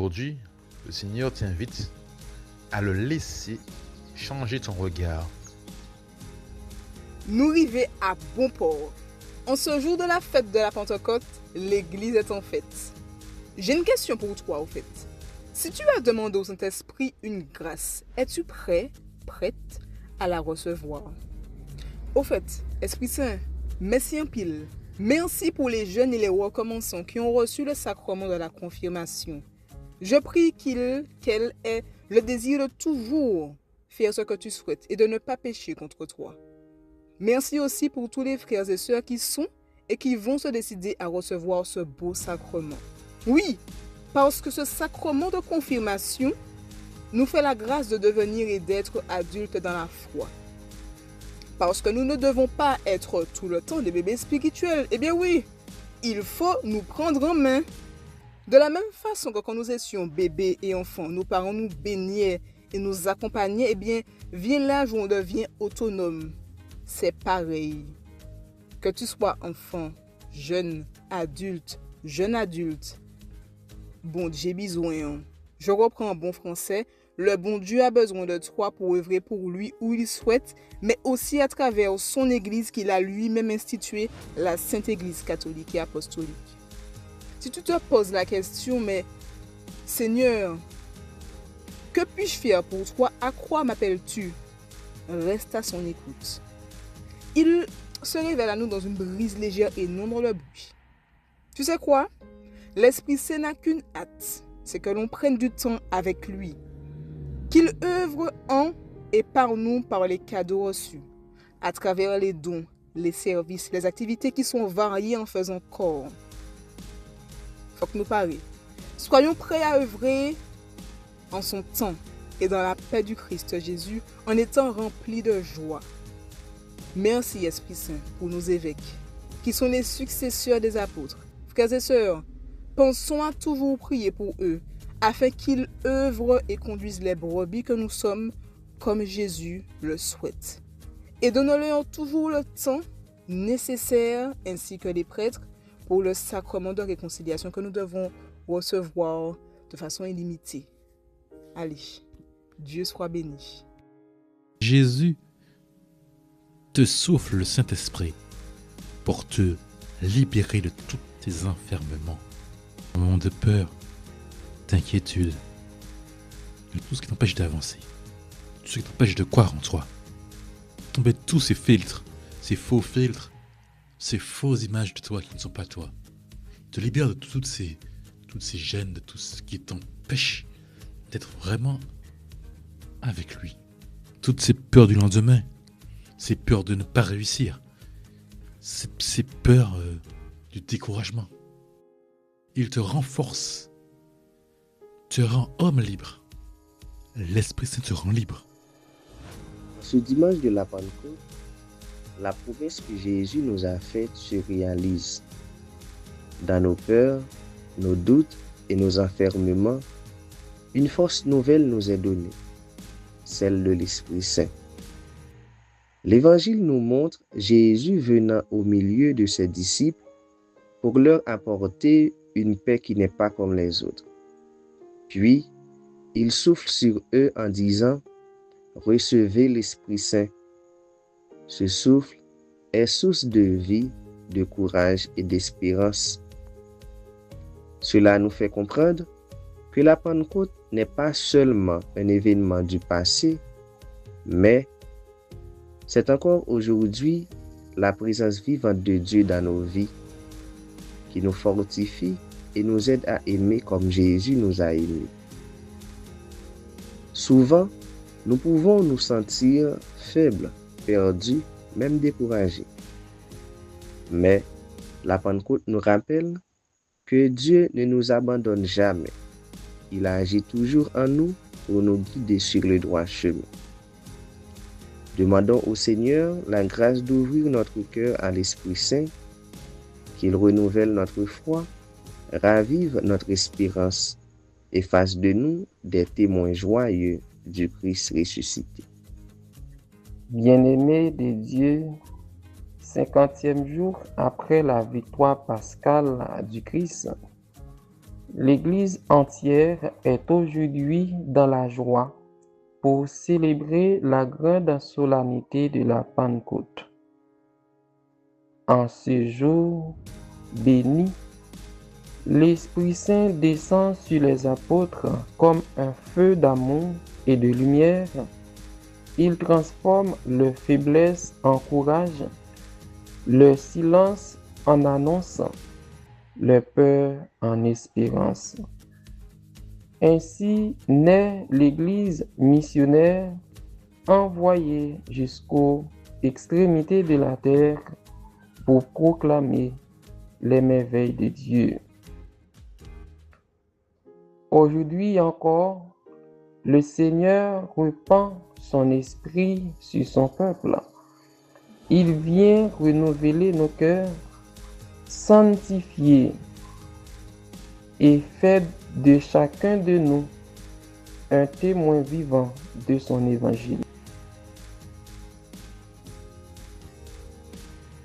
Aujourd'hui, le Seigneur t'invite à le laisser changer ton regard. Nous arrivons à bon port. En ce jour de la fête de la Pentecôte, l'église est en fête. J'ai une question pour toi, au fait. Si tu as demandé au Saint-Esprit une grâce, es-tu prêt, prête à la recevoir? Au fait, Esprit Saint, merci en pile. Merci pour les jeunes et les recommençants qui ont reçu le sacrement de la confirmation. Je prie qu'elle ait le désir de toujours faire ce que tu souhaites et de ne pas pécher contre toi. Merci aussi pour tous les frères et sœurs qui sont et qui vont se décider à recevoir ce beau sacrement. Oui, parce que ce sacrement de confirmation nous fait la grâce de devenir et d'être adultes dans la foi. Parce que nous ne devons pas être tout le temps des bébés spirituels. Eh bien oui, il faut nous prendre en main. De la même façon que quand nous étions bébés et enfants, nos parents nous baignaient et nous accompagnaient, eh bien, vient l'âge où on devient autonome. C'est pareil. Que tu sois enfant, jeune adulte, bon Dieu besoin. Je reprends en bon français. Le bon Dieu a besoin de toi pour œuvrer pour lui où il souhaite, mais aussi à travers son Église qu'il a lui-même instituée, la Sainte Église catholique et apostolique. Si tu te poses la question, mais Seigneur, que puis-je faire pour toi? À quoi m'appelles-tu? Reste à son écoute. Il se révèle à nous dans une brise légère et non dans le bruit. Tu sais quoi? L'Esprit Saint n'a qu'une hâte, c'est que l'on prenne du temps avec lui. Qu'il œuvre en et par nous par les cadeaux reçus, à travers les dons, les services, les activités qui sont variées en faisant corps. Faut que nous parlions. Soyons prêts à œuvrer en son temps et dans la paix du Christ Jésus en étant remplis de joie. Merci Esprit Saint pour nos évêques, qui sont les successeurs des apôtres. Frères et sœurs, pensons à toujours prier pour eux, afin qu'ils œuvrent et conduisent les brebis que nous sommes comme Jésus le souhaite. Et donnons-leur toujours le temps nécessaire, ainsi que les prêtres, pour le sacrement de réconciliation que nous devons recevoir de façon illimitée. Allez, Dieu soit béni. Jésus te souffle le Saint-Esprit pour te libérer de tous tes enfermements, un moment de peur, d'inquiétude, de tout ce qui t'empêche d'avancer, tout ce qui t'empêche de croire en toi. Tomber tous ces filtres, ces faux filtres, ces fausses images de toi qui ne sont pas toi. Te libère de toutes ces gênes, de tout ce qui t'empêche d'être vraiment avec lui. Toutes ces peurs du lendemain, ces peurs de ne pas réussir, ces peurs du découragement. Il te renforce, te rend homme libre. L'Esprit Saint te rend libre. Ce dimanche de la Pentecôte, la promesse que Jésus nous a faite se réalise. Dans nos peurs, nos doutes et nos enfermements, une force nouvelle nous est donnée, celle de l'Esprit Saint. L'Évangile nous montre Jésus venant au milieu de ses disciples pour leur apporter une paix qui n'est pas comme les autres. Puis, il souffle sur eux en disant « Recevez l'Esprit Saint ». Ce souffle est source de vie, de courage et d'espérance. Cela nous fait comprendre que la Pentecôte n'est pas seulement un événement du passé, mais c'est encore aujourd'hui la présence vivante de Dieu dans nos vies qui nous fortifie et nous aide à aimer comme Jésus nous a aimés. Souvent, nous pouvons nous sentir faibles, perdus, même découragés. Mais la Pentecôte nous rappelle que Dieu ne nous abandonne jamais. Il agit toujours en nous pour nous guider sur le droit chemin. Demandons au Seigneur la grâce d'ouvrir notre cœur à l'Esprit Saint, qu'il renouvelle notre foi, ravive notre espérance et fasse de nous des témoins joyeux du Christ ressuscité. Bien-aimés de Dieu, 50e jour après la victoire pascale du Christ, L'Église entière est aujourd'hui dans la joie pour célébrer la grande solennité de la Pentecôte. En ce jour béni, l'Esprit Saint descend sur les apôtres comme un feu d'amour et de lumière. Il transforme leur faiblesse en courage, leur silence en annonce, leur peur en espérance. Ainsi naît l'Église missionnaire envoyée jusqu'aux extrémités de la terre pour proclamer les merveilles de Dieu. Aujourd'hui encore, le Seigneur répand son esprit sur son peuple. Il vient renouveler nos cœurs, sanctifier et faire de chacun de nous un témoin vivant de son évangile.